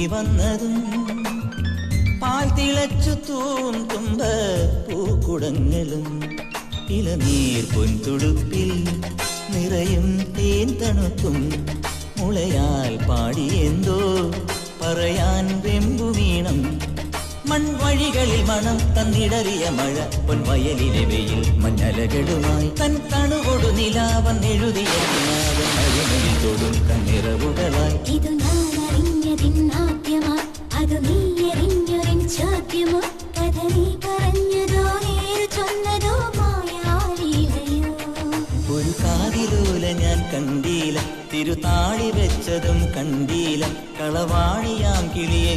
വന്നതും പാൽ തിളച്ചു തൂന്തുമ്പ പൂക്കുടങ്ങളും ഇളനീർ പൊൻതുടുപ്പിൽ നിറയും തേൻ തണുപ്പും മുളയാൽ പാടിയെന്തോ പറയാൻ വെമ്പുവീണം മൺവഴികളിൽ മണം തന്നിടറിയ മഴ പൊൻവയലിലെ വെയിൽ മഞ്ഞലകളുമായി തൻ തണുകൊടു നിലാവെഴുതിയ അഴിമയിൽ തൊടും കണ്ണിറവുകളായി ഇത് ഞാനറിഞ്ഞതിന്നാദ്യമാ അത് നീ എറിഞ്ഞൊരിൻ ചോദ്യമോ കഥ നീ പറഞ്ഞതോ നേരു ചൊന്നതോ മായാലീലയോ ഒരു കാതിലോല ഞാൻ കണ്ടീല തിരുതാളി വെച്ചതും കണ്ടീല കളവാണിയാം കിളിയെ